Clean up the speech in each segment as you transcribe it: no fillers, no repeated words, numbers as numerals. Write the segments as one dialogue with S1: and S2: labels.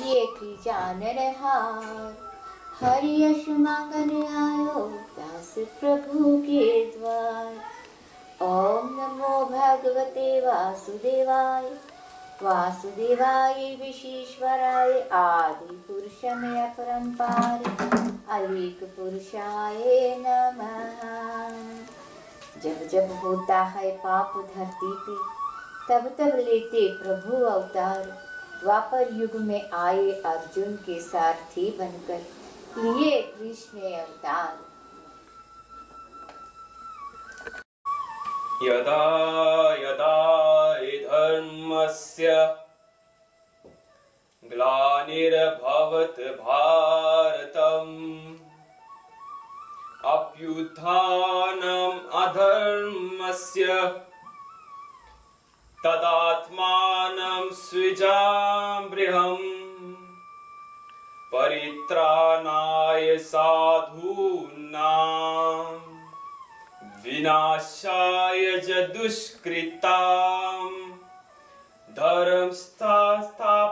S1: ये की जानन हार। हरि यश मांगन आयो दास प्रभु के द्वार। ओम नमो भगवते वासुदेवाय। वासुदेवाय विश्वेश्वराय आदि पुरुषमय परंपार। अलीक पुरुषाय नमः। जब जब होता है पाप धरती पे, तब तब लेते प्रभु अवतार। द्वापर युग में आए अर्जुन के सारथी बनकर, लिए कृष्ण अवतार।
S2: यदा यदा हि धर्मस्य ग्लानिर्भवत् भारतम् अभ्युत्थानम् अधर्मस्य तदात्मानं सृजाम्यहम् परित्राणाय साधूनां विनाशाय च दुष्कृतां धर्म स्थापनार्थाय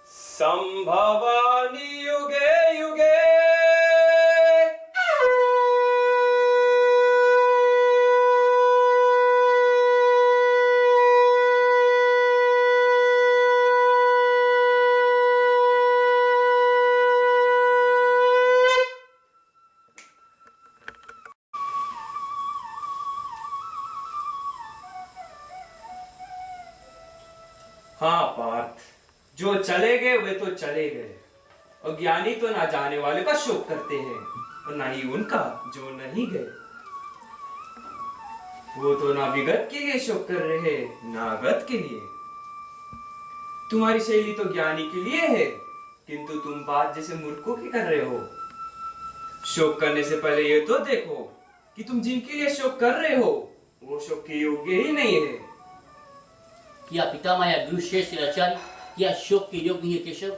S2: संभवामि युगे युगे। हाँ पार्थ, जो चले गए वे तो चले गए, और ज्ञानी तो ना जाने वाले का शोक करते हैं, और ना ही उनका जो नहीं गए। वो तो ना विगत के लिए शोक कर रहे हैं, ना अगत के लिए। तुम्हारी शैली तो ज्ञानी के लिए है, किंतु तुम बात जैसे मूर्खों की कर रहे हो। शोक करने से पहले ये तो देखो कि तुम जिनके लिए शोक कर रहे हो वो शोक के योग्य ही नहीं है।
S3: क्या पितामह या गुरुश्रेष्ठ आचार्य, क्या शोक के योग नहीं है केशव?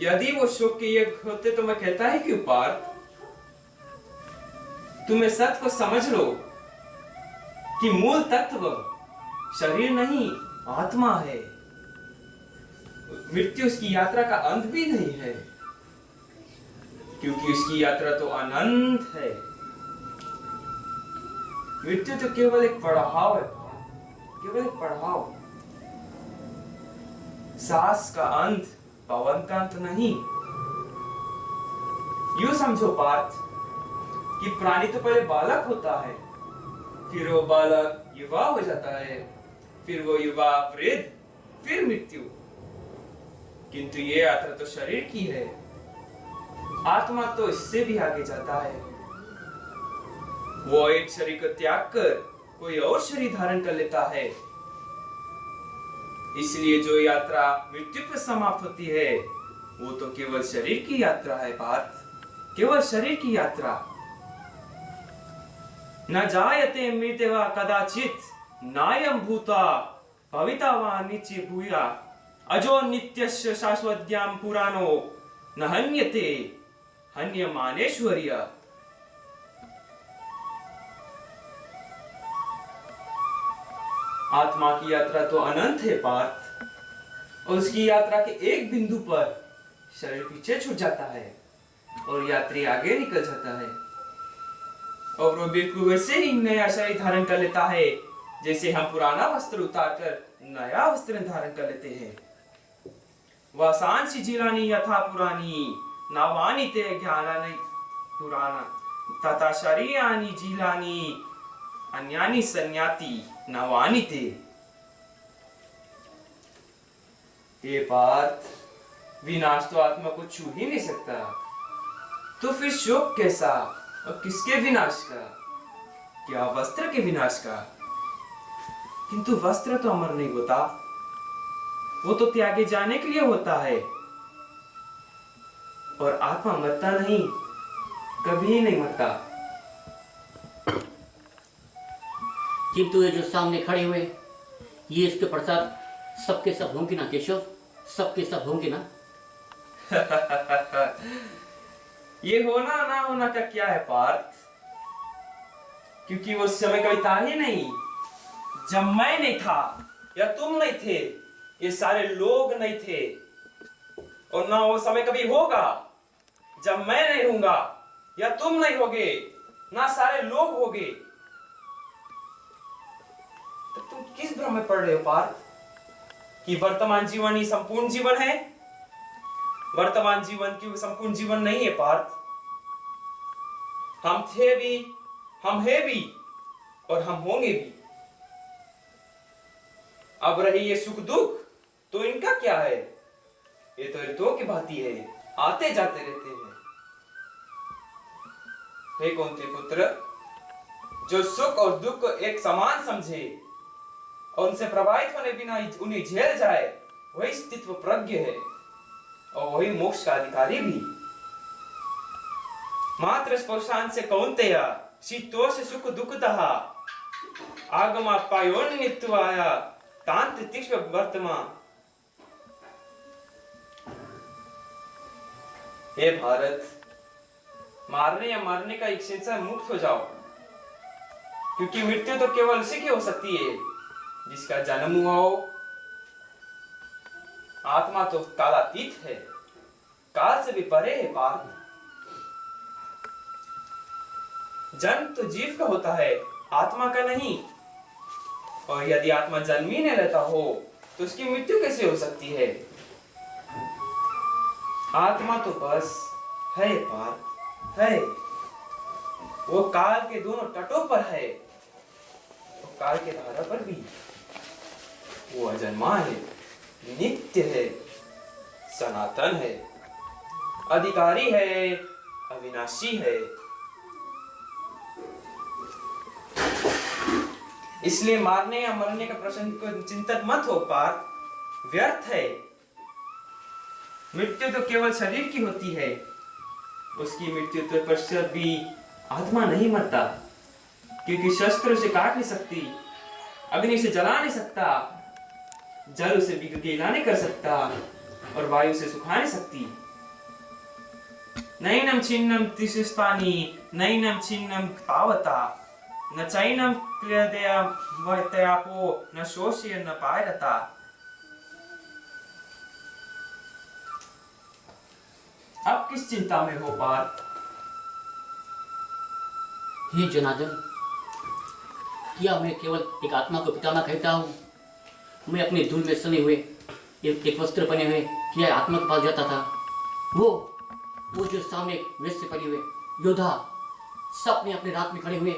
S2: यदि वो शोक के योग्य होते तो मैं कहता है क्यों पार्थ? तुम्हें सत्य को समझ लो कि मूल तत्व शरीर नहीं आत्मा है। मृत्यु उसकी यात्रा का अंत भी नहीं है, क्योंकि उसकी यात्रा तो अनंत है। मृत्यु तो केवल एक पड़ाव है, केवल एक पड़ाव। सांस का अंत, पवन का अंत नहीं। यूं समझो पार्थ कि प्राणी तो पहले बालक होता है, फिर वो बालक युवा हो जाता है, फिर वो युवा वृद्ध, फिर मृत्यु। किंतु ये यात्रा तो शरीर की है। आत्मा तो इससे भी आगे जाता है। वो एक शरीर को त्याग कर कोई और शरीर धारण कर लेता है। इसलिए जो यात्रा मृत्यु पर समाप्त होती है वो तो केवल शरीर की यात्रा है पार्थ, केवल शरीर की यात्रा। न जायते मृत्यवा कदाचित नायं भूता भविता वा नित्य भूया अजो नित्यस्य शाश्वत्यां पुराणो न हन्यते हन्यमानेश्वर्य। आत्मा की यात्रा तो अनंत है पार्थ, और उसकी यात्रा के एक बिंदु पर शरीर पीछे छूट जाता है और यात्री आगे निकल जाता है। और वो बिल्कुल वैसे ही नया शरीर धारण कर लेता है जैसे हम पुराना वस्त्र उतारकर नया वस्त्र धारण कर लेते हैं। वासांसि जीलानि यथा पुरानी नवानि ते ज्ञानानि पुराना तथा शरीरानि जीलानि अन्यानि संयाति नवानि ते। ये पार्थ, विनाश तो आत्मा को छू ही नहीं सकता, तो फिर शोक कैसा और किसके विनाश का? क्या वस्त्र के विनाश का? किंतु वस्त्र तो अमर नहीं होता, वो तो त्यागे जाने के लिए होता है। और आत्मा मरता नहीं, कभी नहीं मरता।
S3: किंतु ये जो सामने खड़े हुए, ये इसके प्रसाद सबके सब होंगे ना केशव? सबके सब होंगे ना?
S2: ये होना ना होना का क्या है पार्थ? क्योंकि वो समय कभी था ही नहीं जब मैं नहीं था, या तुम नहीं थे, ये सारे लोग नहीं थे, और ना वो समय कभी होगा जब मैं नहीं रहूंगा या तुम नहीं होगे, ना सारे लोग होगे। तो तुम किस भ्रम में पड़ रहे हो पार्थ कि वर्तमान जीवन ही संपूर्ण जीवन है? वर्तमान जीवन की संपूर्ण जीवन नहीं है पार्थ। हम थे भी, हम है भी, और हम होंगे भी। अब रही ये सुख दुख, तो इनका क्या है? ये तो ऋतुओं की भांति है, आते जाते रहते हैं। हे कुंती पुत्र, जो सुख और दुख को एक समान समझे और उनसे प्रभावित होने बिना उन्हें झेल जाए, वही स्थित्व प्रज्ञ है और वही मोक्ष का अधिकारी भी। मात्र स्पर्शांत से कौन्तेय शीतोष सुख दुखतः आगमा पायोनित्वाया तांत्र तीक्ष्ण वर्तमान। हे भारत, मारने या मारने का इच्छा से मुक्त हो जाओ, क्योंकि मृत्यु तो केवल उसी की हो सकती है जिसका जन्म हुआ हो। आत्मा तो कालातीत है, काल से भी परे है पार्थ। जन्म तो जीव का होता है, आत्मा का नहीं। और यदि आत्मा जन्म ही नहीं लेता हो तो उसकी मृत्यु कैसे हो सकती है? आत्मा तो बस है पार्थ, है। वो काल के दोनों तटों पर है, तो काल के धारा पर भी। वो अजन्मा है, नित्य है, सनातन है, अधिकारी है, अविनाशी है। इसलिए मारने या मरने का प्रश्न को चिंतित मत हो पार्थ, व्यर्थ है। मृत्यु तो केवल शरीर की होती है, उसकी मृत्यु तो पश्चात भी आत्मा नहीं मरता, क्योंकि शस्त्र उसे काट नहीं सकती, अग्नि उसे जला नहीं सकता, जल उसे गीला नहीं कर सकता, और वायु से सुखा नहीं सकती। नैनम छिन्नम तिष्ठानि नैनम छिन्नम तावता न चैनम क्रियदया वैतयापो न शोष्य न पायरता। अब किस चिंता में हो पार्थ?
S3: हे जनार्दन, क्या मैं केवल एक आत्मा को पितामह कहता हूँ? मैं अपने धूल में सने हुए एक वस्त्र पहने हुए क्या आत्मा के पास जाता था? वो जो सामने वेश से पड़े हुए योद्धा सब अपने रात में खड़े हुए,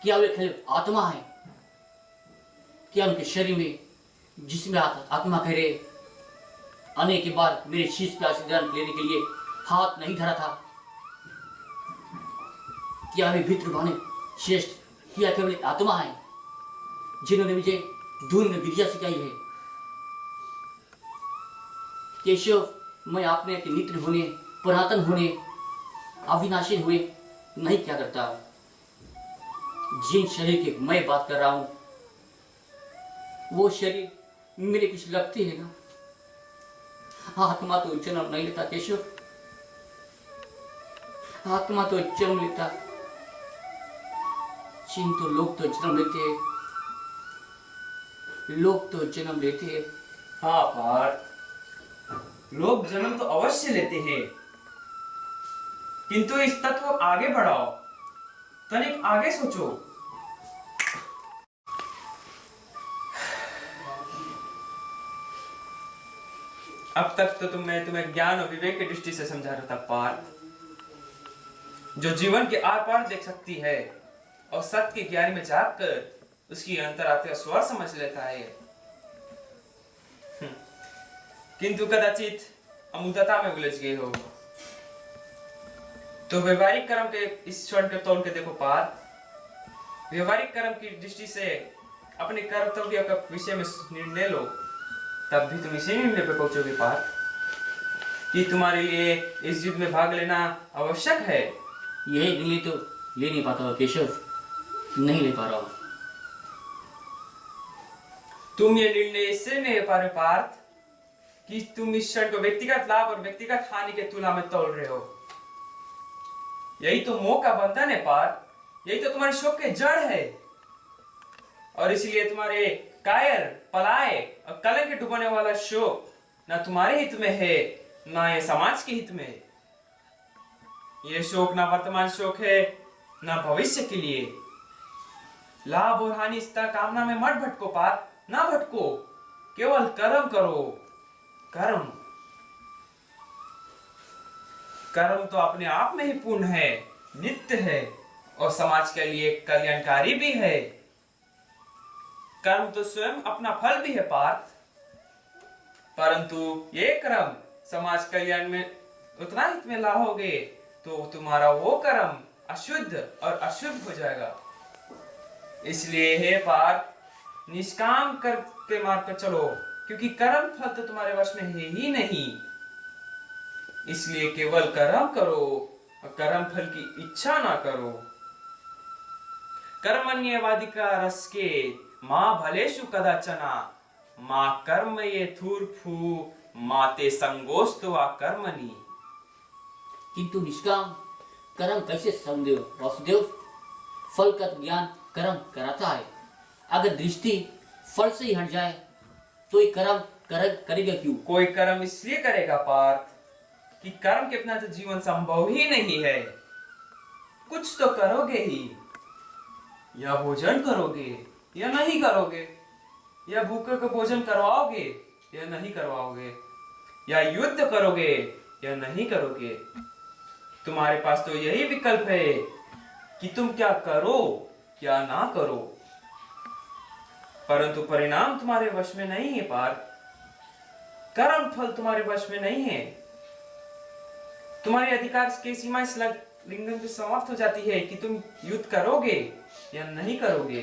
S3: क्या वे खाली आत्मा है? क्या उनके शरीर में जिसमें आत्मा कह रहे आने के बाद मेरे शीश पे आशीर्वाद लेने के लिए हाथ नहीं धरा था? क्या वे भित्र भाने श्रेष्ठ क्या केवल आत्मा है जिन्होंने मुझे धूल में विद्या सिखाई है? केशव, मैं आपने के नित्य होने, पुरातन होने, अविनाशी हुए नहीं क्या करता। जिन शरीर की मैं बात कर रहा हूं, वो शरीर मेरे कुछ लगते हैं ना। आत्मा तो जन्म नहीं लेता केशव, आत्मा तो जन्म लेता। चिन्ह तो लोग तो जन्म लेते हैं, लोग तो जन्म लेते हैं।
S2: हाँ पार्थ, लोग जन्म तो अवश्य लेते हैं, किंतु इस तत्व को आगे बढ़ाओ, तनिक आगे सोचो। अब तक तो मैं तुम्हें ज्ञान और विवेक की दृष्टि से समझा रहा था पार्थ, जो जीवन के आर पार देख सकती है और सत्य के ज्ञान में जाकर उसकी अंतरात्मा स्वर समझ लेता है। किंतु कदाचित अमूर्तता में उलझ गए हो। तो व्यवहारिक कर्म के इस क्षण के तौल के देखो पार्थ, व्यवहारिक कर्म की दृष्टि से अपने कर्तव्य का विषय में निर्णय लो, तब भी तुम इसी निर्णय पे पहुंचोगे पार्थ कि तुम्हारे लिए इस युद्ध में भाग लेना आवश्यक है।
S3: यही निर्णय तो ले नहीं पाता हूँ केशव, नहीं ले पा रहा हूँ।
S2: तुम ये निर्णय इससे नहीं ले पा रहे पार्थ कि तुम इस क्षण को व्यक्तिगत लाभ और व्यक्तिगत हानि के तुलना में तोल रहे हो। यही तो मोह का बंधन है पार्थ, यही तो तुम्हारे शोक के जड़ है, और इसलिए तुम्हारे कायर पलाए और कलंक डुबाने वाला शोक ना तुम्हारे हित में है, ना ये समाज के हित में। ये शोक ना वर्तमान शोक है, ना भविष्य के लिए। लाभ और हानि इस कामना में मत भटको पार, ना भटको, केवल कर्म करो। कर्म कर्म तो अपने आप में ही पूर्ण है, नित्य है और समाज के लिए कल्याणकारी भी है। कर्म तो स्वयं अपना फल भी है पार्थ, परंतु ये कर्म समाज कल्याण में उतना हित में लाओगे तो तुम्हारा वो कर्म अशुद्ध और अशुभ हो जाएगा। इसलिए हे पार्थ, निष्काम कर के मार्ग पर चलो, क्योंकि कर्म फल तो तुम्हारे वश में है ही नहीं। इसलिए केवल कर्म करो और कर्म फल की इच्छा ना करो। कर्मण्येवाधिका रसके मां भलेषु कदाचना, मां कर्म ये थूर्फू माते संगोस्तवा कर्मणि।
S3: किंतु निष्काम कर्म कैसे समझो वासुदेव? फल का ज्ञान कर्म कराता है। अगर दृष्टि फल से ही हट जाए तो ये कर्म करेगा क्यों?
S2: कोई कर्म इसलिए करेगा पार्थ कि कर्म के बिना तो जीवन संभव ही नहीं है। कुछ तो करोगे ही, या भोजन करोगे या नहीं करोगे, या भूखे को भोजन करवाओगे या नहीं करवाओगे, या युद्ध करोगे या नहीं करोगे। तुम्हारे पास तो यही विकल्प है कि तुम क्या करो क्या ना करो, परंतु परिणाम तुम्हारे वश में नहीं है पार्थ। कर्म फल तुम्हारे वश में नहीं है। तुम्हारे अधिकार की सीमा इस लिंगन पे समाप्त हो जाती है कि तुम युद्ध करोगे या नहीं करोगे।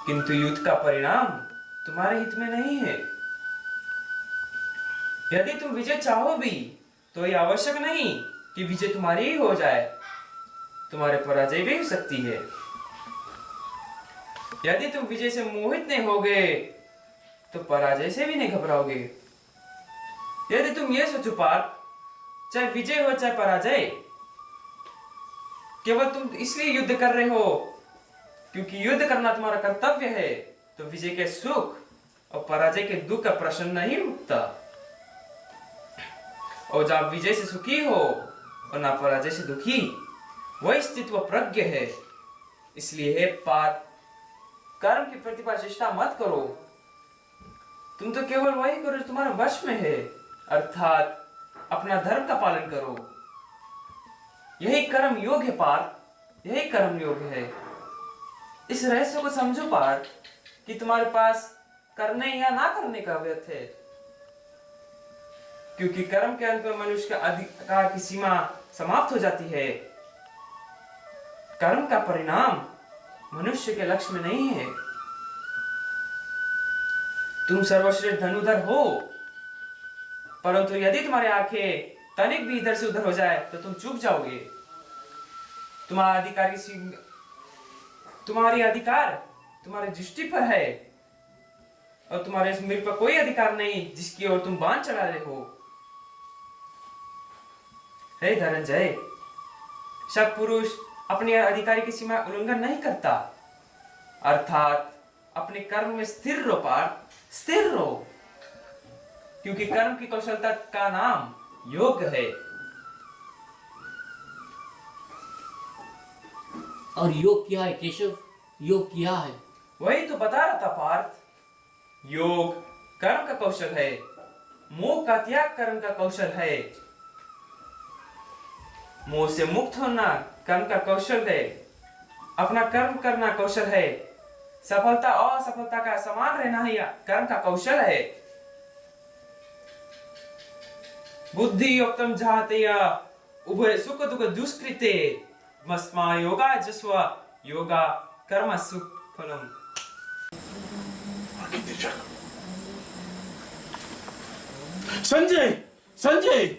S2: किंतु युद्ध का परिणाम तुम्हारे हित में नहीं है। यदि तुम विजय चाहो भी तो यह आवश्यक नहीं कि विजय तुम्हारी ही हो जाए, तुम्हारे पराजय भी हो सकती है। यदि तुम विजय से मोहित नहीं होगे तो पराजय से भी नहीं घबराओगे। यदि तुम ये सोचो पार्थ, चाहे विजय हो चाहे पराजय, केवल तुम इसलिए युद्ध कर रहे हो क्योंकि युद्ध करना तुम्हारा कर्तव्य है, तो विजय के सुख और पराजय के दुख का प्रश्न नहीं उठता। और जब विजय से सुखी हो और ना पराजय से दुखी, वही स्थित्व प्रज्ञ है। इसलिए हे पार्थ, कर्म की प्रतिभा चेष्टा मत करो। तुम तो केवल वही करो जो तुम्हारे वश में है, अर्थात अपना धर्म का पालन करो। यही कर्म योग है पार्थ, यही कर्म योग है। इस रहस्य को समझो पार्थ कि तुम्हारे पास करने या ना करने का व्यर्थ है, क्योंकि कर्म के अंत में मनुष्य का अधिकार की सीमा समाप्त हो जाती है। कर्म का परिणाम मनुष्य के लक्ष्य में नहीं है। तुम सर्वश्रेष्ठ धनुधर हो, परंतु यदि तुम्हारी आंखें तनिक भी इधर से उधर हो जाए तो तुम चूक जाओगे। तुम्हारी अधिकार तुम्हारी दृष्टि पर है और तुम्हारे स्मृति पर कोई अधिकार नहीं जिसकी ओर तुम बाण चला रहे हो। हे धनंजय, सब पुरुष अपने अधिकारी की सीमा उल्लंघन नहीं करता, अर्थात अपने कर्म में स्थिर रहो पार्थ, स्थिर रहो, क्योंकि कर्म की कौशलता का नाम योग है।
S3: और योग क्या है केशव? योग क्या है?
S2: वही तो बता रहा था पार्थ। योग कर्म का कौशल है, मोह का त्याग कर्म का कौशल है। मोह से मुक्त होना कर्म का कौशल है, अपना कर्म करना कौशल है, सफलता और असफलता का समान रहना ही कर्म का कौशल है। बुद्धि युक्तम जहातेया उभय सुख दुख दुष्कृते मस्मा योगा जस्वा योगा कर्म सुख फलम।
S4: संजय, संजय,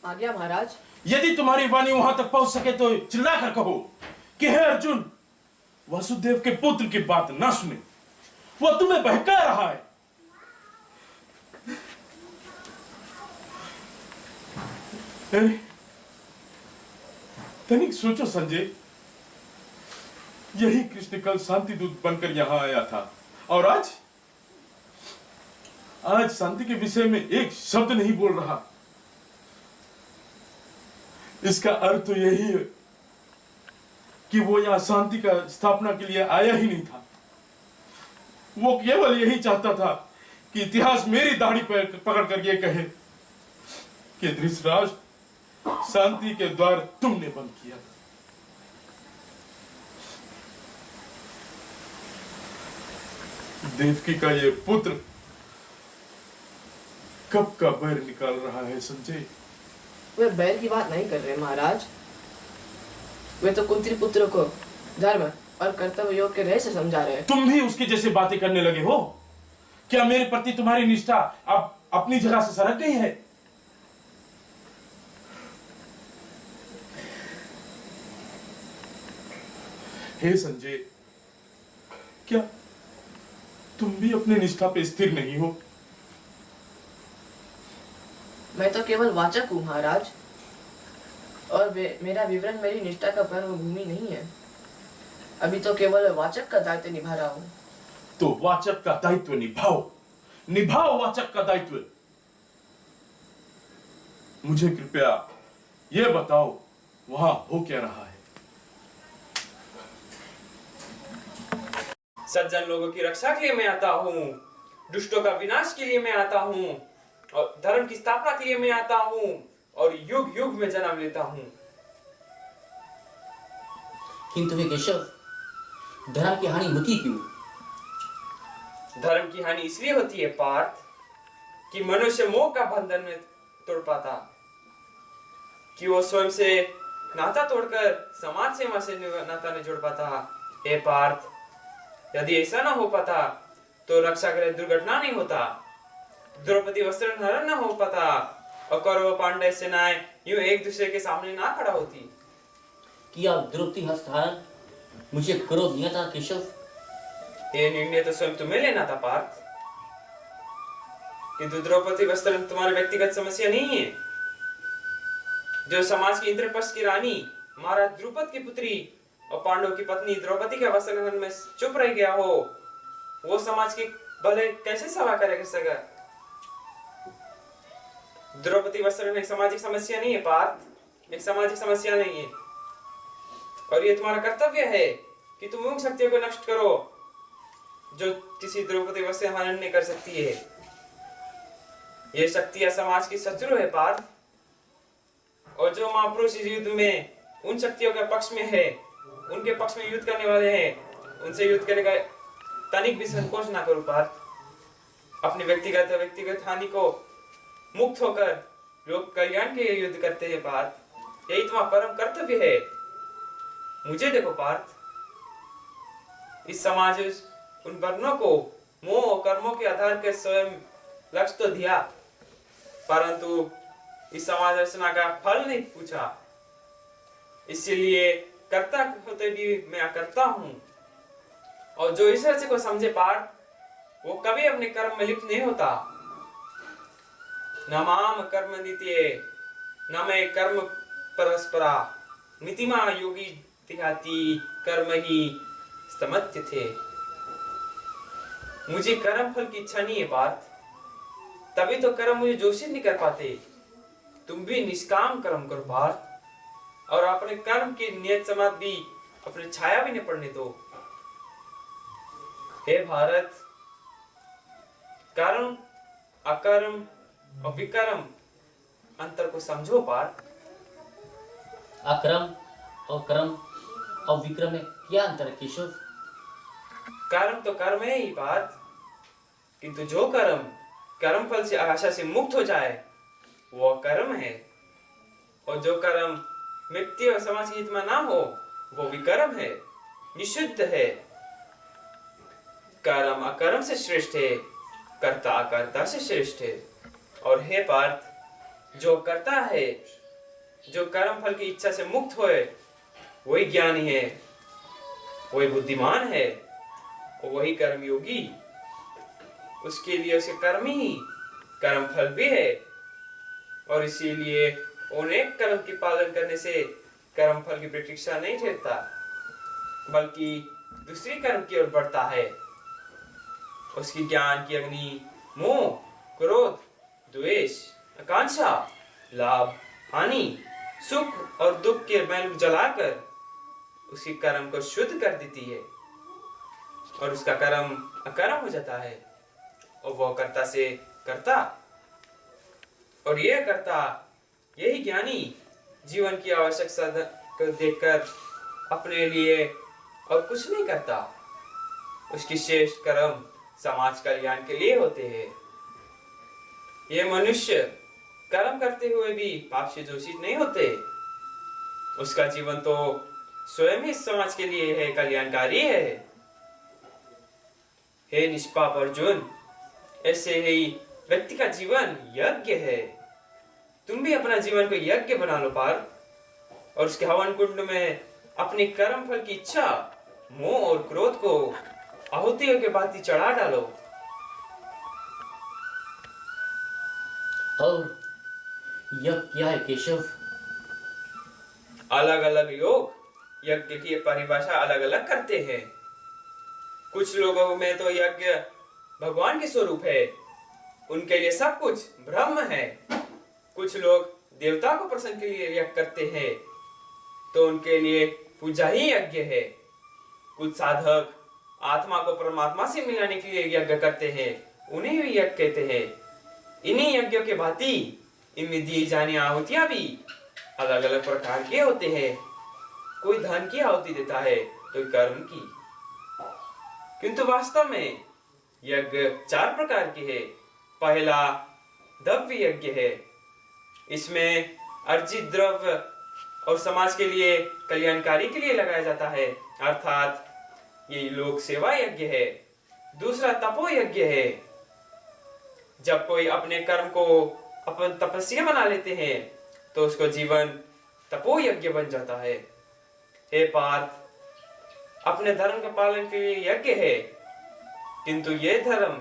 S5: आ गया महाराज।
S4: यदि तुम्हारी वाणी वहां तक पहुंच सके तो चिल्ला कर कहो कि हे अर्जुन, वासुदेव के पुत्र की बात ना सुने, वह तुम्हें बहका रहा है। अरे तनिक सोचो संजय, यही कृष्ण कल शांति दूत बनकर यहां आया था और आज शांति के विषय में एक शब्द नहीं बोल रहा। इसका अर्थ तो यही है कि वो यहां शांति का स्थापना के लिए आया ही नहीं था। वो केवल यही चाहता था कि इतिहास मेरी दाढ़ी पकड़ कर ये कहे कि धृतराष्ट्र, शांति के द्वार तुमने बंद किया था। देवकी का ये पुत्र कब का बैर निकाल रहा है संजय।
S5: वे बैर की बात नहीं कर रहे महाराज। वे तो कुंती पुत्र को धर्म और कर्तव्य योग के रहस्य समझा रहे हैं।
S4: तुम भी उसके जैसे बातें करने लगे हो। क्या मेरे प्रति तुम्हारी निष्ठा अब अपनी जगह से सरक गई है? हे संजय, क्या तुम भी अपनी निष्ठा पे स्थिर नहीं हो?
S5: मैं तो केवल वाचक हूँ महाराज, और मेरा विवरण मेरी निष्ठा का पर्व भूमि नहीं है। अभी तो केवल वाचक का दायित्व निभा रहा हूँ।
S4: तो वाचक का दायित्व निभाओ वाचक का दायित्व। मुझे कृपया यह बताओ, वहां हो क्या रहा है?
S2: सज्जन लोगों की रक्षा के लिए मैं आता हूँ, दुष्टों का विनाश के लिए मैं आता हूँ, और धर्म की स्थापना के लिए मैं आता हूँ, और युग युग में जन्म लेता हूँ।
S3: किंतु हे केशव, धर्म की हानि होती क्यों?
S2: धर्म की हानि इसलिए होती है पार्थ कि मनुष्य मोह का बंधन में तोड़ पाता, कि वो स्वयं से नाता तोड़कर समाज सेवा से नाता नहीं जोड़ पाता। हे पार्थ, यदि ऐसा ना हो पाता तो रक्षागृह दुर्घटना नहीं होता, द्रौपदी वस्त्र हरण ना हो पाता, और कौरव पांडव सेनाएं यूं एक दूसरे के सामने ना खड़ा होती।
S3: किया द्रौपदी हस्तारण मुझे क्रोध नहीं था केशव।
S2: ये निर्णय तो स्वयं तुम्हें लेना था पार्थ, किंतु द्रौपदी वस्त्र तुम्हारी व्यक्तिगत समस्या नहीं है। जो समाज की इंद्रप्रस्थ की रानी महाराज द्रुपद की पुत्री और पांडव की पत्नी द्रौपदी के वस्त्रहरण में चुप रह गया हो, वो समाज की भले कैसे सेवा करेगा सगा? द्रौपदी वस्त्रहरण एक सामाजिक समस्या नहीं है पार्थ, एक सामाजिक समस्या नहीं है। और ये तुम्हारा कर्तव्य है कि तुम उन शक्तियों को नष्ट करो जो किसी द्रौपदी वस्त्र हरण नहीं कर सकती है। ये शक्तियां समाज की शत्रु है पार्थ, और जो महापुरुष इस युद्ध में उन शक्तियों के पक्ष में है, उनके पक्ष में युद्ध करने वाले हैं, उनसे युद्ध करने का तनिक भी संकोच ना करो पार्थ। अपनी व्यक्तिगत हानि को मुक्त होकर लोक कल्याण के लिए युद्ध करते हैं पार्थ, यही तुम्हारा परम कर्तव्य है। मुझे देखो पार्थ, इस समाज उन वर्णों को मोह और कर्मों के आधार के स्वयं लक्ष्य तो दिया, परंतु इस समाज रचना का फल नहीं पूछा। इसलिए कर्ता होते भी मैं करता हूँ, और जो इस रचना को समझे पार्थ, वो कभी अपने कर्म में लिप्त नहीं होता। न माम कर्म नीतिये न मैं कर्म परस्परा नीतिमा योगी तिहाती कर्म ही स्तमत्य थे। मुझे कर्म फल की इच्छा नहीं है पार्थ, तभी तो कर्म मुझे जोशित नहीं कर पाते। तुम भी निष्काम कर्म करो पार्थ, और अपने कर्म की नियत समाज भी अपने छाया भी नहीं पड़ने दो। हे भारत, कर्म अकर्म और विकर्म अंतर को समझो पार्थ।
S3: अक्रम और कर्म और विक्रम में क्या अंतर है केशव?
S2: कर्म तो कर्म है ही पार्थ, किंतु जो कर्म फल से आशा से मुक्त हो जाए वो कर्म है, और जो कर्म व्यक्ति और समाज के हित में ना हो वो विकर्म है, निषिद्ध है। कर्म अकर्म से श्रेष्ठ है, कर्ता अकर्ता से श्रेष्ठ है। और हे पार्थ, जो करता है, जो कर्म फल की इच्छा से मुक्त होए, वही ज्ञानी है, वही बुद्धिमान है, और वही कर्मयोगी। उसके लिए उसके कर्म ही कर्म फल भी है, और इसीलिए अनेक कर्म की पालन करने से कर्म फल की प्रतीक्षा नहीं ठहरता, बल्कि दूसरी कर्म की ओर बढ़ता है। उसकी ज्ञान की अग्नि मोह, क्रोध, द्वेष, आकांक्षा, लाभ, हानि, सुख और दुख के मैल जलाकर उसके कर्म को शुद्ध कर देती है और उसका कर्म अकर्म हो जाता है और वह कर्ता से करता, और यह करता, यही ज्ञानी जीवन की आवश्यकता को देखकर अपने लिए और कुछ नहीं करता। उसकी श्रेष्ठ कर्म समाज कल्याण के लिए होते हैं। ये मनुष्य कर्म करते हुए भी पाप से दूषित नहीं होते। उसका जीवन तो स्वयं ही समाज के लिए है, कल्याणकारी है। हे निष्पाप अर्जुन, ऐसे ही व्यक्ति का जीवन यज्ञ है। तुम भी अपना जीवन को यज्ञ बना लो पार्थ, और उसके हवन कुंड में अपने कर्म फल की इच्छा, मोह और क्रोध को आहुतियों के भांति चढ़ा डालो।
S3: और यह क्या है केशव?
S2: अलग अलग लोग यज्ञ की परिभाषा अलग अलग करते हैं। कुछ लोगों में तो यज्ञ भगवान के स्वरूप है, उनके लिए सब कुछ ब्रह्म है। कुछ लोग देवता को प्रसन्न के लिए यज्ञ करते हैं, तो उनके लिए पूजा ही यज्ञ है। कुछ साधक आत्मा को परमात्मा से मिलाने के लिए यज्ञ करते हैं, उन्हें भी यज्ञ कहते हैं। इन्हीं यज्ञों के भांति इनमें दी जाने आहुतियां भी अलग अलग प्रकार के होते हैं। कोई धन की आहुति देता है, कोई कर्म की, किंतु वास्तव में यज्ञ 4 प्रकार के हैं। पहला द्रव्य यज्ञ है। इसमें अर्जित द्रव्य और समाज के लिए कल्याणकारी के लिए लगाया जाता है, अर्थात ये लोक सेवा यज्ञ है। दूसरा तपो यज्ञ है। जब कोई अपने कर्म को अपन तपस्या बना लेते हैं तो उसको जीवन तपो यज्ञ बन जाता है। हे पार्थ, अपने धर्म के पालन के लिए यज्ञ है, किंतु ये धर्म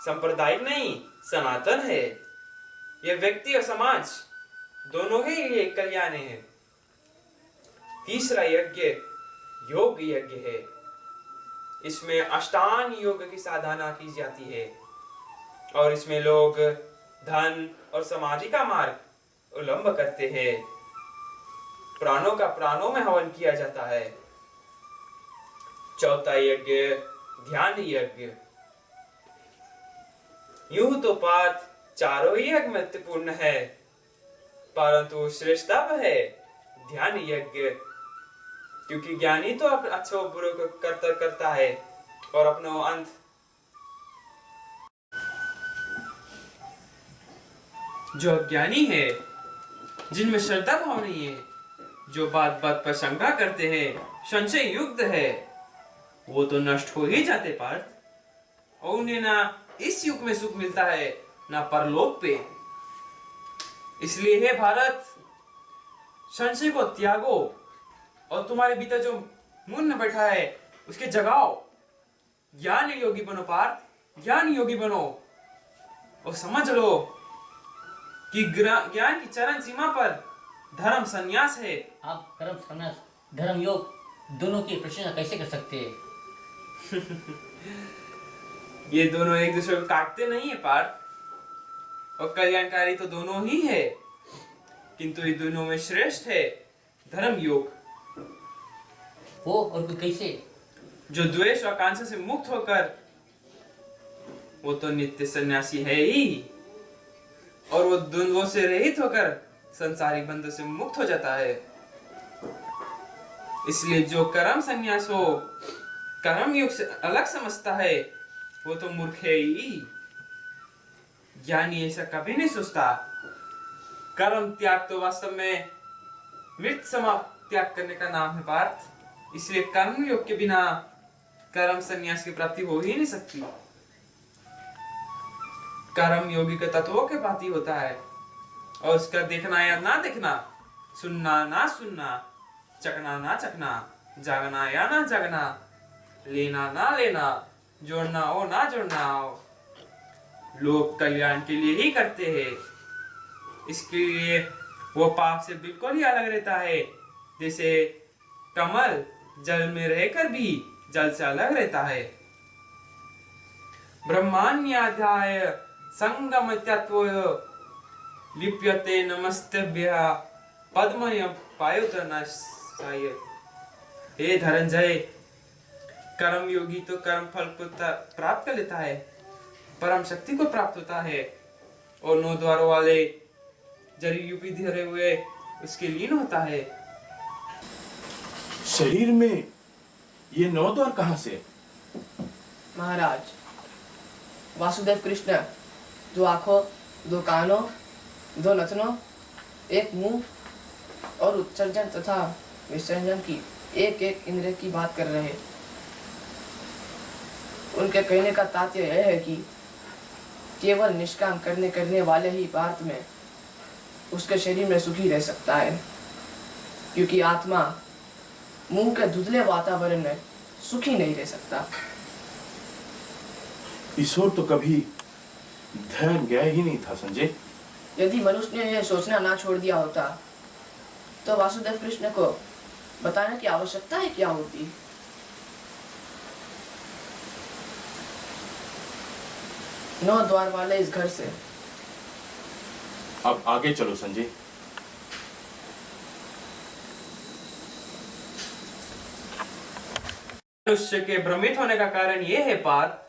S2: सांप्रदायिक नहीं, सनातन है। ये व्यक्ति और समाज दोनों के लिए कल्याण है। तीसरा यज्ञ योग यज्ञ है। इसमें अष्टांग योग की साधना की जाती है और इसमें लोग धन और समाधि का मार्ग उल्लंघन करते हैं। प्राणों का प्राणों में हवन किया जाता है। चौथा यज्ञ ध्यान यज्ञ। यूं तो पार्थ चारों ही यज्ञ महत्वपूर्ण है, परंतु श्रेष्ठ तप है ध्यान यज्ञ, क्योंकि ज्ञानी तो अच्छे और बुरे को करता है और अपना अंत जो अज्ञानी है, जिनमें श्रद्धा भाव नहीं है, जो बात बात पर शंका करते हैं, संशय युक्त है, वो तो नष्ट हो ही जाते पार्थ। और उन्हें ना इस युग में सुख मिलता है ना परलोक पे। इसलिए हे भारत, संशय को त्यागो और तुम्हारे भीतर जो मुन्न बैठा है उसके जगाओ। ज्ञान योगी बनो पार्थ, ज्ञान योगी बनो और समझ लो कि ज्ञान की चरम सीमा पर धर्म संन्यास है।
S3: आप कर्म संन्यास धर्म योग दोनों की प्रशंसा कैसे कर सकते हैं?
S2: ये दोनों एक दूसरे को काटते नहीं है पार्थ, और कल्याणकारी तो दोनों ही है, किंतु ये दोनों में श्रेष्ठ है धर्म योग।
S3: वो और कैसे?
S2: जो द्वेष और आकांक्षा से मुक्त होकर, वो तो नित्य सन्यासी है ही, और वो द्वंद्वों से रहित होकर संसारिक बंधन से मुक्त हो जाता है। इसलिए जो कर्म संन्यास हो, कर्म योग से अलग समझता है, वो तो मूर्ख है ही। ज्ञानी ऐसा कभी नहीं सोचता। कर्म त्याग तो वास्तव में मृत समाप्त त्याग करने का नाम है पार्थ। इसलिए कर्म योग के बिना कर्म संन्यास की प्राप्ति हो ही नहीं सकती। कर्म योगी के तत्वों के भांति होता है, और उसका देखना या ना देखना, सुनना ना सुनना, चखना ना चखना, जागना या ना जागना, लेना ना लेना, जोड़ना हो ना जोड़ना हो, लोग कल्याण के लिए ही करते हैं। इसके लिए वो पाप से बिल्कुल ही अलग रहता है, जैसे कमल जल में रहकर भी जल से अलग रहता है। ब्रह्मान्याध्याय संगमत्यत्वय लिप्यते नमस्तभ्यः पद्मय पायुतनाशाय। हे धनंजय, कर्म योगी तो कर्म फल को प्राप्त कर लेता है, परम शक्ति को प्राप्त होता है, और 9 द्वारों वाले जरी यूपी धरे हुए उसके लीन होता है।
S4: शरीर में ये 9 द्वार कहाँ से?
S5: महाराज, वासुदेव कृष्ण 2 आंखों, 2 कानों, 2 नथनों, 1 मुंह और उत्सर्जन तथा विसर्जन की एक इंद्रिय की बात कर रहे हैं। उनके कहने का तात्पर्य यह है कि केवल निष्काम करने वाले ही पार्थ में उसके शरीर में सुखी रह सकता है, क्योंकि आत्मा मुंह के धुंधले वातावरण में सुखी नहीं रह सकता।
S4: ईश्वर तो कभी ध्यान गया ही नहीं था संजय।
S5: यदि मनुष्य ने यह सोचना ना छोड़ दिया होता तो वासुदेव कृष्ण को बताने की आवश्यकता है क्या होती। नौ द्वार वाले इस घर से।
S4: अब आगे चलो संजय।
S2: मनुष्य के भ्रमित होने का कारण यह है पार्थ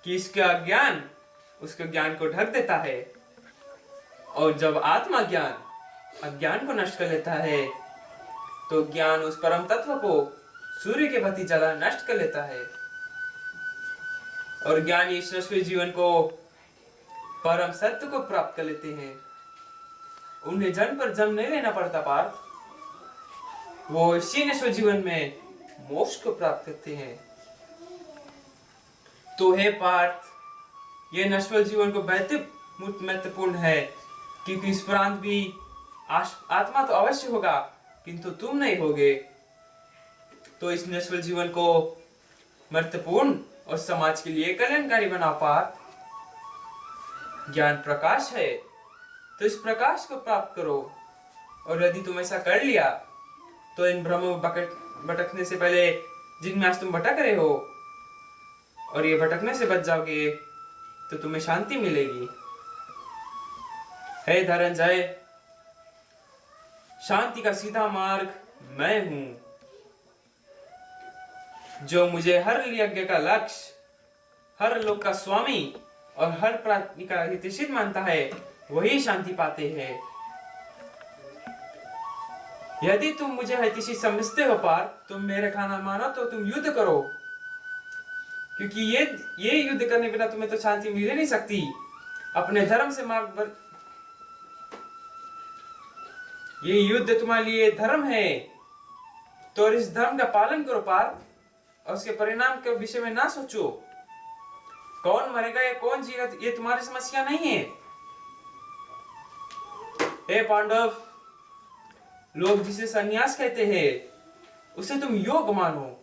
S2: कि इसका ज्ञान उसके ज्ञान को ढक देता है, और जब आत्मा ज्ञान अज्ञान को नष्ट कर लेता है तो ज्ञान उस परम तत्व को सूर्य के भांति जला नष्ट कर लेता है, और ज्ञानी इस नश्वर जीवन को परम सत्य को प्राप्त कर लेते हैं। उन्हें जन्म पर जन्म नहीं लेना पड़ता पार्थ, वो इसी नश्वर जीवन में मोक्ष को प्राप्त करते हैं। तो हे पार्थ, ये नश्वर जीवन को बहुत महत्वपूर्ण है, क्योंकि इस प्रांत भी आत्मा तो अवश्य होगा किंतु तुम नहीं होगे। तो इस नश्वर जीवन को महत्वपूर्ण और समाज के लिए कल्याणकारी बना पार्थ। ज्ञान प्रकाश है, तो इस प्रकाश को प्राप्त करो, और यदि तुम ऐसा कर लिया तो इन भ्रमों में भटकने से पहले जिनमें आज तुम भटक रहे हो, और ये भटकने से बच जाओगे तो तुम्हें शांति मिलेगी। हे धनंजय, शांति का सीधा मार्ग मैं हूं। जो मुझे हर यज्ञ का लक्ष्य, हर लोक का स्वामी और हर प्राणी का हितैषी मानता है, वही शांति पाते हैं। यदि तुम मुझे हितैषी समझते हो पार्थ, तुम मेरे खाना मानो तो तुम युद्ध करो, क्योंकि ये युद्ध करने बिना तुम्हें तो शांति मिल नहीं सकती। अपने धर्म से मार्ग पर ये युद्ध तुम्हारे लिए धर्म है, तो इस धर्म का पालन करो पार्थ, और उसके परिणाम के विषय में ना सोचो। कौन मरेगा या कौन जीगा ये तुम्हारी समस्या नहीं है। हे पांडव, लोग जिसे संन्यास कहते हैं उसे तुम योग मानो,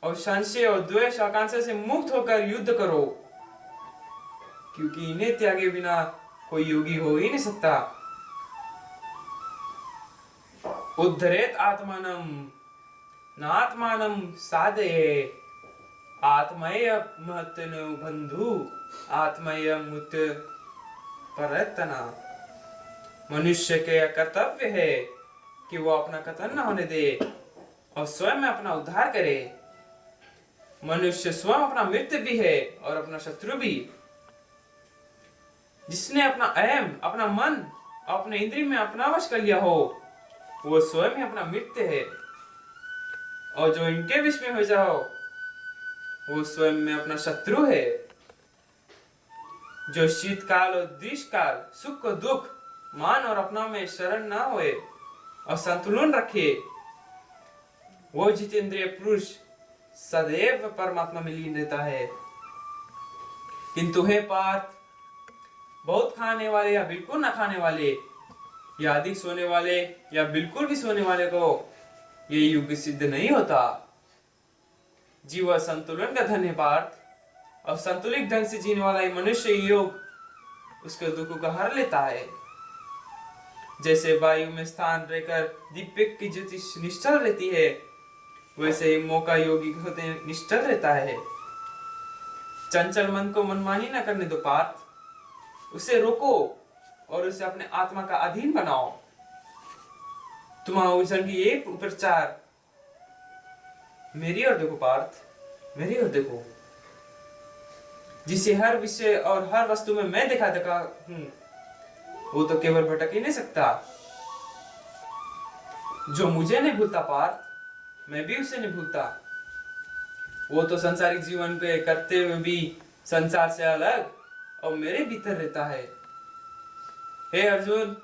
S2: और संशय और द्वेष आकांक्षा से मुक्त होकर युद्ध करो, क्योंकि इन्हें त्यागे बिना कोई योगी हो ही नहीं सकता। उद्धरेत आत्मानम नात्मानम साधये, आत्मय महत्नो बंधु आत्मय मुत परतना। मनुष्य के कर्तव्य है कि वो अपना कथन न होने दे और स्वयं में अपना उद्धार करे। मनुष्य स्वयं अपना मित्र भी है और अपना शत्रु भी। जिसने अपना अहम, अपना मन, अपने इंद्रिय में अपना वश कर लिया हो, वो स्वयं ही अपना मित्र है, और जो इनके विष में हो जाओ वो स्वयं में अपना शत्रु है। जो शीतकाल और ग्रीष्मकाल, सुख और दुख, मान और अपना में शरण ना होए और संतुलन रखे, वो जितेंद्रिय पुरुष सदैव परमात्मा में लीन रहता है। किंतु हे पार्थ, बहुत खाने वाले या बिल्कुल ना खाने वाले, या अधिक सोने वाले या बिल्कुल भी सोने वाले को ये युग सिद्ध नहीं होता। जीव संतुलन का धन है पार्थ, और संतुलित ढंग से जीने वाला मनुष्य योग उसके दुख को हर लेता है। जैसे वायु में स्थान रहकर दीपक की ज्योति निश्चल रहती है, वैसे ही मौका योगी होते निश्चल रहता है। चंचल मन को मनमानी न करने दो पार्थ, उसे रोको और उसे अपने आत्मा का अधीन बनाओ। तुम्हारा उलझन की एक उपचार मेरी ओर देखो पार्थ, मेरी ओर देखो। जिसे हर विषय और हर वस्तु में मैं देखा हूं, वो तो केवल भटक ही नहीं सकता। जो मुझे नहीं भूलता पार्थ, मैं भी उसे नहीं भूलता। वो तो संसारिक जीवन पे करते हुए भी संसार से अलग और मेरे भीतर रहता है। हे अर्जुन,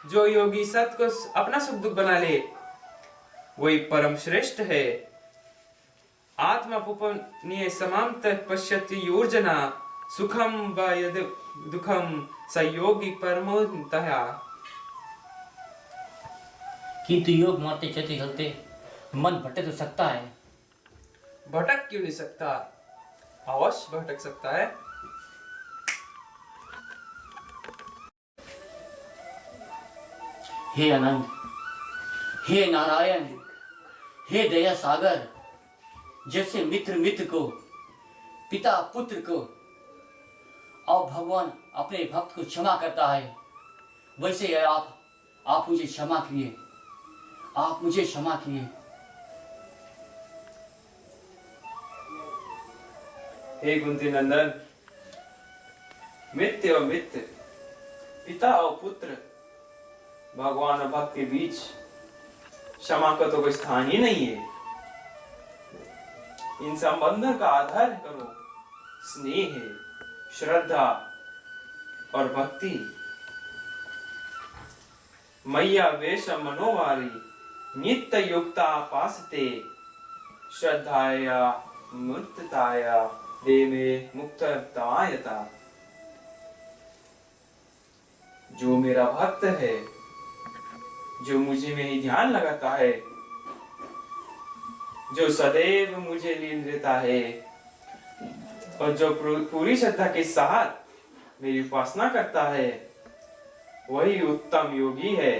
S2: जो योगी सत को अपना सुख दुख बना ले, वही परम श्रेष्ठ है। आत्मा पुपनीय समांत पश्यति योजना, सुखम व यद दुखम संयोगी परमोतया।
S3: किंतु योग मारते चलते चलते मन भटक तो सकता है।
S2: भटक क्यों नहीं सकता? अवश्य भटक सकता है।
S3: हे अनंत, हे नारायण, हे दया सागर, जैसे मित्र मित्र को, पिता पुत्र को और भगवान अपने भक्त को क्षमा करता है, वैसे आप मुझे क्षमा कीजिए, आप मुझे क्षमा कीजिए।
S2: हे कुंती नंदन, मित्र और मित्र, पिता और पुत्र, भगवान और भक्त के बीच क्षमा का तो कोई स्थान ही नहीं है। इन संबंधों का आधार करो स्नेह, श्रद्धा और भक्ति। मैया वेश मनोवारी नित्य युक्ता पासते, श्रद्धाया मुक्तताया देवे मुक्ततायता। जो मेरा भक्त है, जो मुझे में ही ध्यान लगाता है, जो सदैव मुझे लीन रहता है और जो पूरी श्रद्धा के साथ मेरी उपासना करता है, वही उत्तम योगी है।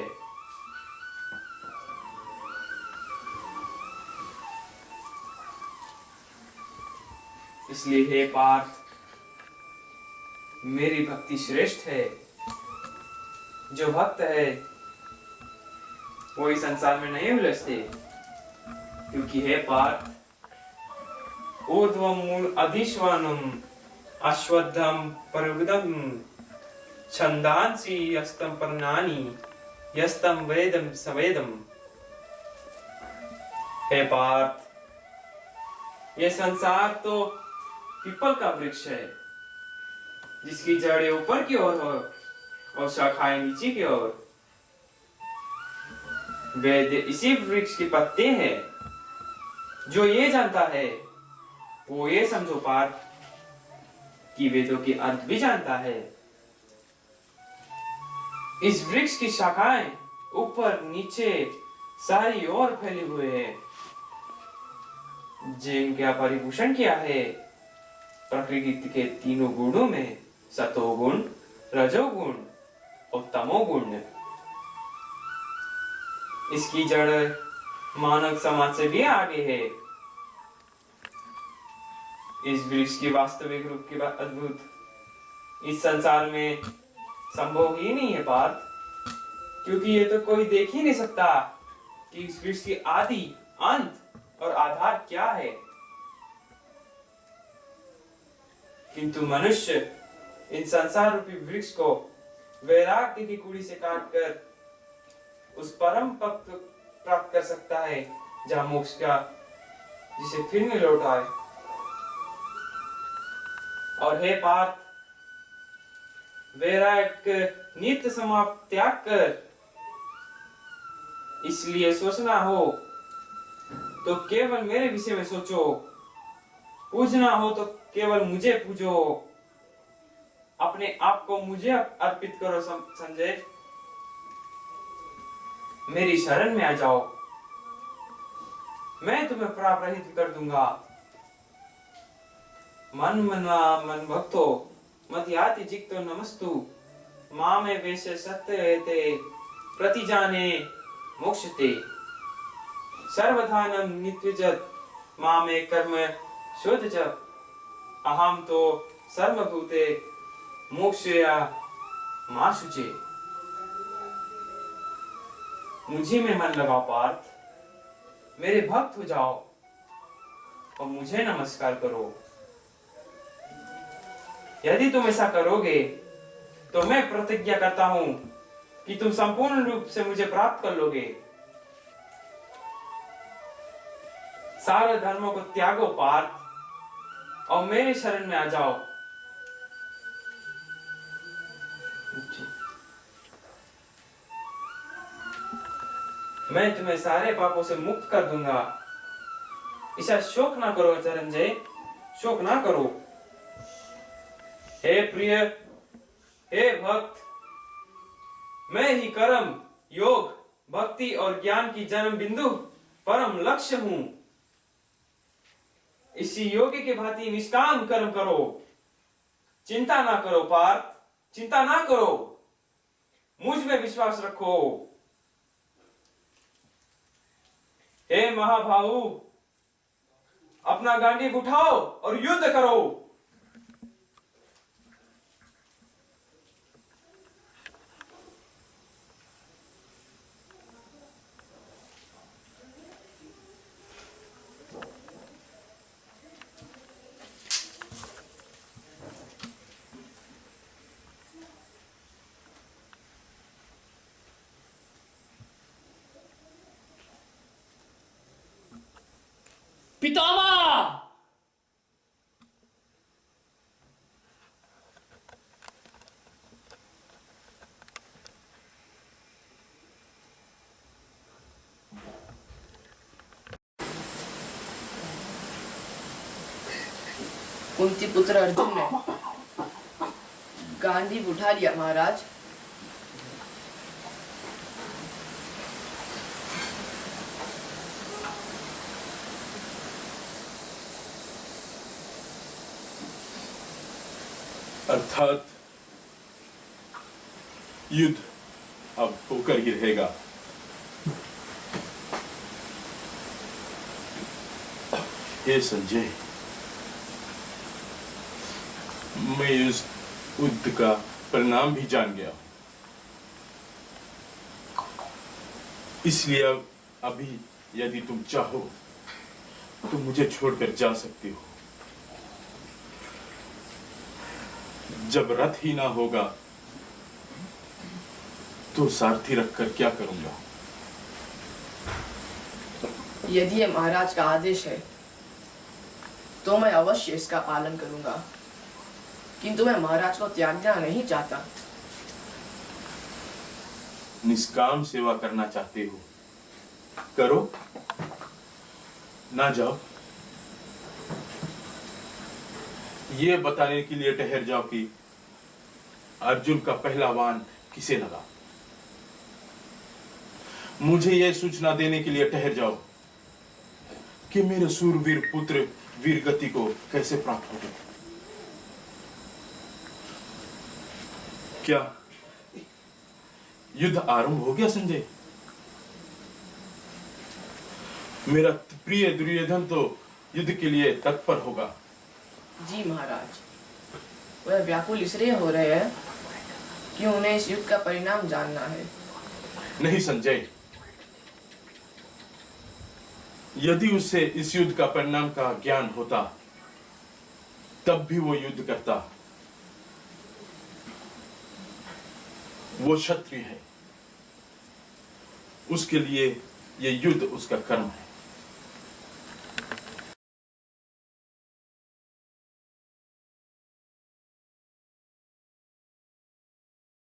S2: इसलिए हे पार्थ, मेरी भक्ति श्रेष्ठ है। जो भक्त है वो इस संसार में नहीं उलझते, क्योंकि हे पार्थ, ऊर्ध्वम मूल अधिश्वानम अश्वत्थम परवृदम छंदांसी यस्तम पर्णानि यस्तम वेदम सवेदम। हे पार्थ, ये संसार तो पीपल का वृक्ष है, जिसकी जड़ें ऊपर की ओर हो और शाखाएं नीचे की ओर। वेद इसी वृक्ष के पत्ते हैं। जो ये जानता है वो ये समझो पार्थ कि वेदों के अर्थ भी जानता है। इस वृक्ष की शाखाएं ऊपर नीचे सारी ओर फैले हुए हैं, जिनका परिभूषण किया है प्रकृति के तीनों गुणों में, सतोगुण, रजोगुण और तमोगुण। इसकी जड़ मानव समाज से भी आगे है। इस वृक्ष की वास्तविक रूप की बात अद्भुत इस संसार में संभव ही नहीं है पार्थ, क्योंकि ये तो कोई देख ही नहीं सकता कि इस वृक्ष की आदि, अंत और आधार क्या है। किंतु मनुष्य इन संसार रूपी वृक्ष को वैराग्य की कुड़ी से काटकर उस परम पद को प्राप्त कर सकता है जहां मोक्ष का जिसे फिर नहीं लौट आए। और हे पार्थ, वैराग्य नित्य समाप्त त्याग कर इसलिए सोचना हो तो केवल मेरे विषय में सोचो, पूजना हो तो केवल मुझे पूजो, अपने आप को मुझे अर्पित करो। संजय, मेरी शरण में आ जाओ, मैं तुम्हें प्रापरहित कर दूंगा। मन मना मन भक्तो मध्याति जिक्तो नमस्तु, मामे वेशे सत्य प्रतिजाने मोक्षते, सर्वधानम नित्यजत मामे कर्म शोधजप, अहम तो सर्वभूते मोक्षया मा शुचे। मुझे में मन लगाओ पार्थ, मेरे भक्त हो जाओ और मुझे नमस्कार करो। यदि तुम ऐसा करोगे तो मैं प्रतिज्ञा करता हूं कि तुम संपूर्ण रूप से मुझे प्राप्त कर लोगे। सारे धर्मों को त्यागो पार्थ और मेरे शरण में आ जाओ। मैं तुम्हें सारे पापों से मुक्त कर दूंगा। ऐसा शोक ना करो धनंजय, शोक ना करो। हे प्रिय, हे भक्त, मैं ही कर्म, योग, भक्ति और ज्ञान की जन्म बिंदु परम लक्ष्य हूं। इसी योगी के भांति निष्काम कर्म करो। चिंता ना करो पार्थ, चिंता ना करो, मुझ में विश्वास रखो। हे महाभाऊ, अपना गांडीव उठाओ और युद्ध करो।
S3: पितामह!
S5: कुंती पुत्र अर्जुन ने गांडीव उठा लिया महाराज।
S4: अर्थात युद्ध अब होकर ही रहेगा। हे संजय, मैं इस युद्ध का परिणाम भी जान गया, इसलिए अब अभी यदि तुम चाहो तो मुझे छोड़कर जा सकती हो। जब रथ ही ना होगा तो सारथी रखकर क्या करूंगा?
S5: यदि ये महाराज का आदेश है तो मैं अवश्य इसका पालन करूंगा, किंतु मैं महाराज को त्यागना नहीं चाहता।
S4: निष्काम सेवा करना चाहते हो, करो, ना जाओ। ये बताने के लिए ठहर जाओ कि अर्जुन का पहला बाण किसे लगा। मुझे यह सूचना देने के लिए ठहर जाओ कि मेरे सूरवीर पुत्र वीर गति को कैसे प्राप्त हो गए। क्या युद्ध आरंभ हो गया संजय? मेरा प्रिय दुर्योधन तो युद्ध के लिए तत्पर होगा।
S5: जी महाराज, वह व्याकुल इसलिए हो रहे हैं कि उन्हें इस युद्ध का परिणाम जानना है।
S4: नहीं संजय, यदि उसे इस युद्ध का परिणाम का ज्ञान होता तब भी वो युद्ध करता। वो क्षत्रिय है, उसके लिए ये युद्ध उसका कर्म है।